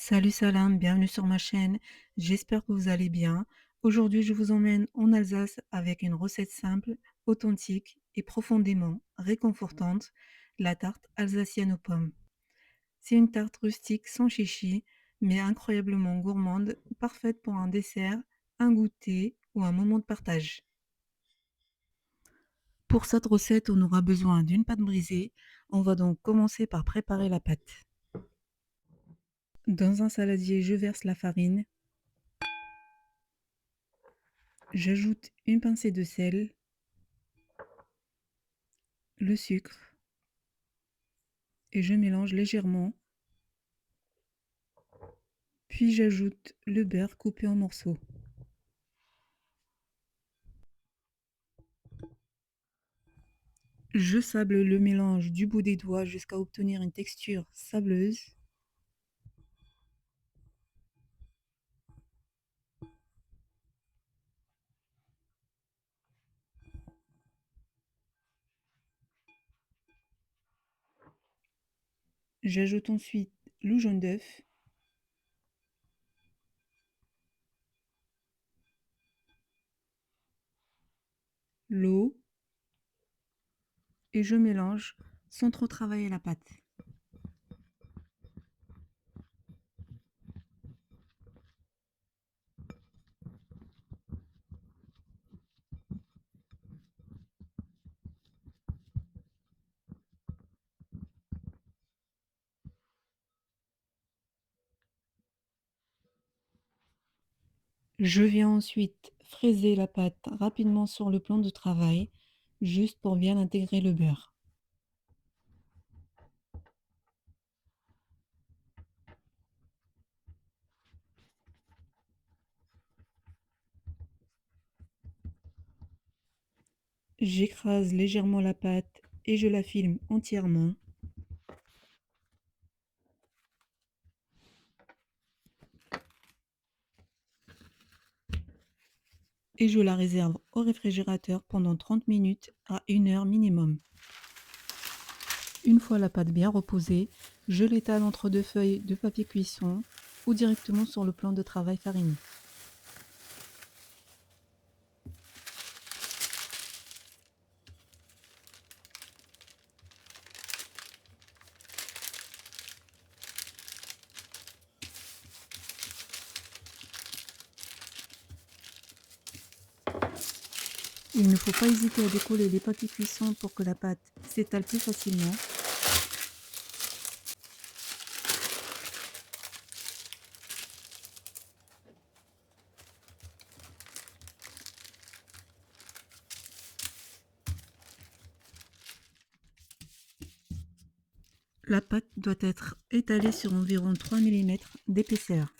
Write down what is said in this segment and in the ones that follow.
Salut Salam, bienvenue sur ma chaîne. J'espère que vous allez bien. Aujourd'hui, je vous emmène en Alsace avec une recette simple, authentique et profondément réconfortante, la tarte alsacienne aux pommes. C'est une tarte rustique sans chichi, mais incroyablement gourmande, parfaite pour un dessert, un goûter ou un moment de partage. Pour cette recette, on aura besoin d'une pâte brisée. On va donc commencer par préparer la pâte. Dans un saladier, je verse la farine. J'ajoute une pincée de sel, le sucre et je mélange légèrement. Puis j'ajoute le beurre coupé en morceaux. Je sable le mélange du bout des doigts jusqu'à obtenir une texture sableuse. J'ajoute ensuite le jaune d'œuf, l'eau et je mélange sans trop travailler la pâte. Je viens ensuite fraiser la pâte rapidement sur le plan de travail, juste pour bien intégrer le beurre. J'écrase légèrement la pâte et je la filme entièrement. Et je la réserve au réfrigérateur pendant 30 minutes à 1 heure minimum. Une fois la pâte bien reposée, je l'étale entre deux feuilles de papier cuisson ou directement sur le plan de travail fariné. Il ne faut pas hésiter à décoller les papiers cuisson pour que la pâte s'étale plus facilement. La pâte doit être étalée sur environ 3 mm d'épaisseur.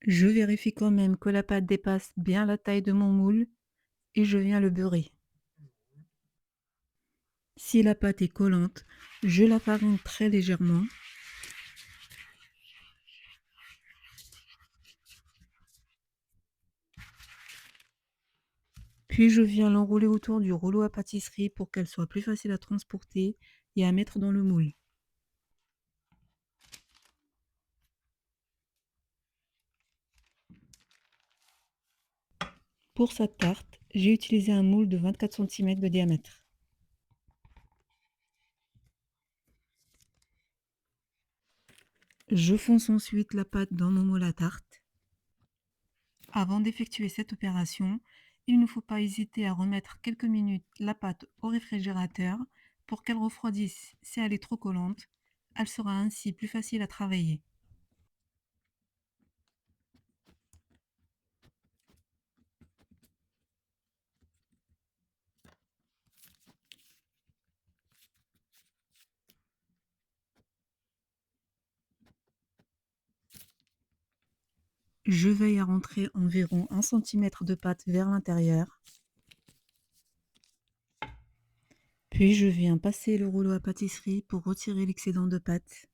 Je vérifie quand même que la pâte dépasse bien la taille de mon moule et je viens le beurrer. Si la pâte est collante, je la farine très légèrement. Puis je viens l'enrouler autour du rouleau à pâtisserie pour qu'elle soit plus facile à transporter et à mettre dans le moule. Pour cette tarte, j'ai utilisé un moule de 24 cm de diamètre. Je fonce ensuite la pâte dans mon moule à tarte. Avant d'effectuer cette opération, il ne faut pas hésiter à remettre quelques minutes la pâte au réfrigérateur pour qu'elle refroidisse si elle est trop collante. Elle sera ainsi plus facile à travailler. Je veille à rentrer environ 1 cm de pâte vers l'intérieur. Puis je viens passer le rouleau à pâtisserie pour retirer l'excédent de pâte.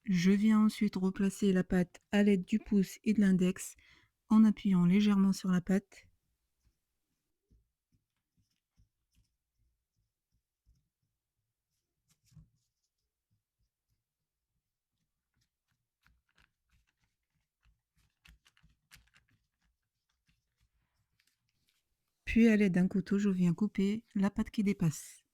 Je viens ensuite replacer la pâte à l'aide du pouce et de l'index en appuyant légèrement sur la pâte. Puis à l'aide d'un couteau, je viens couper la pâte qui dépasse.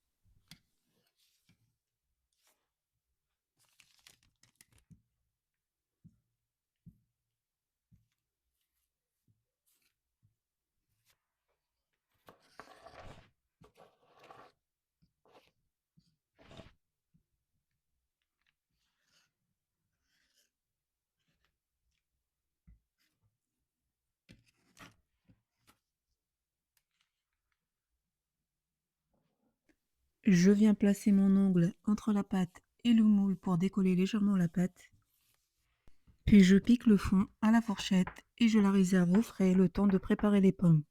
Je viens placer mon ongle entre la pâte et le moule pour décoller légèrement la pâte. Puis je pique le fond à la fourchette et je la réserve au frais le temps de préparer les pommes.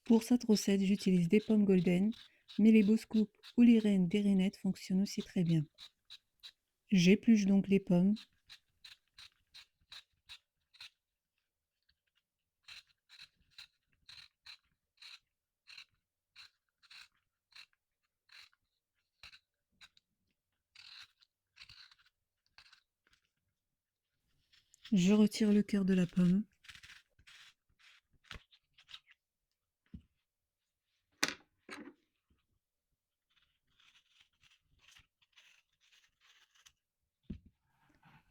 Pour cette recette, j'utilise des pommes golden, mais les Boss Scoop ou les reines des Rainettes fonctionnent aussi très bien. J'épluche donc les pommes. Je retire le cœur de la pomme.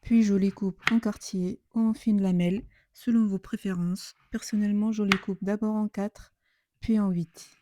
Puis je les coupe en quartiers ou en fines lamelles, selon vos préférences. Personnellement, je les coupe d'abord en 4, puis en 8.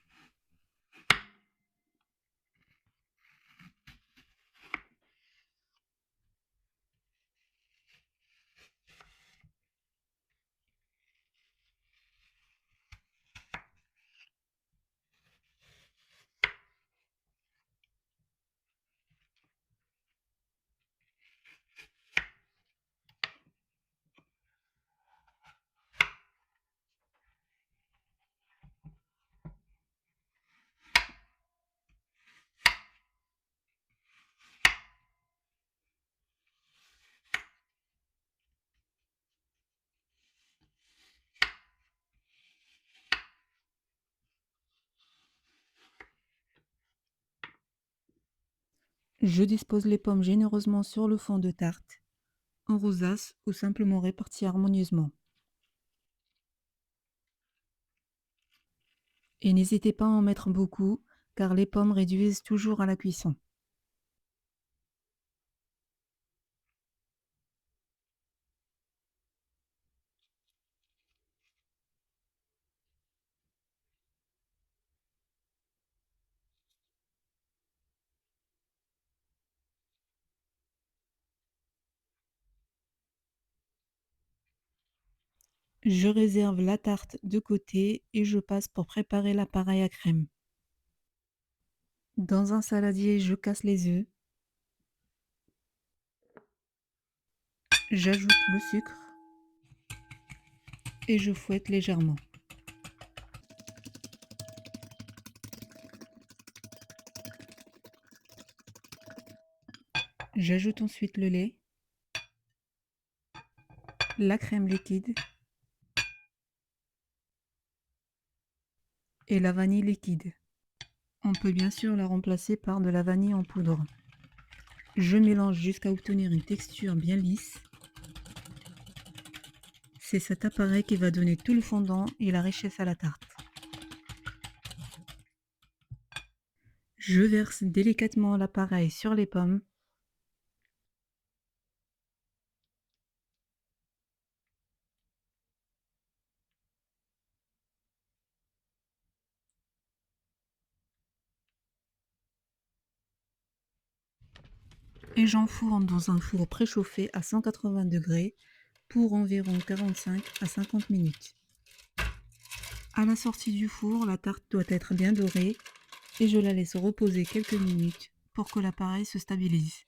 Je dispose les pommes généreusement sur le fond de tarte, en rosace ou simplement réparties harmonieusement. Et n'hésitez pas à en mettre beaucoup, car les pommes réduisent toujours à la cuisson. Je réserve la tarte de côté et je passe pour préparer l'appareil à crème. Dans un saladier, je casse les œufs, j'ajoute le sucre et je fouette légèrement. J'ajoute ensuite le lait, la crème liquide et la vanille liquide. On peut bien sûr la remplacer par de la vanille en poudre. Je mélange jusqu'à obtenir une texture bien lisse. C'est cet appareil qui va donner tout le fondant et la richesse à la tarte. Je verse délicatement l'appareil sur les pommes. Et j'enfourne dans un four préchauffé à 180 degrés pour environ 45 à 50 minutes. À la sortie du four, la tarte doit être bien dorée et je la laisse reposer quelques minutes pour que l'appareil se stabilise.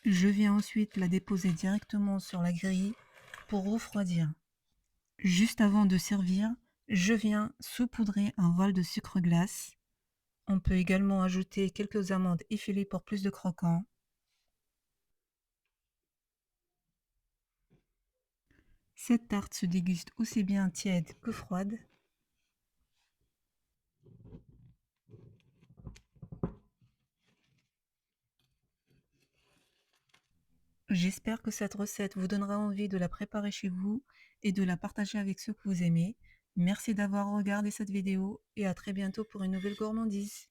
Je viens ensuite la déposer directement sur la grille pour refroidir. Juste avant de servir, je viens saupoudrer un vol de sucre glace. On peut également ajouter quelques amandes effilées pour plus de croquant. Cette tarte se déguste aussi bien tiède que froide. J'espère que cette recette vous donnera envie de la préparer chez vous et de la partager avec ceux que vous aimez. Merci d'avoir regardé cette vidéo et à très bientôt pour une nouvelle gourmandise.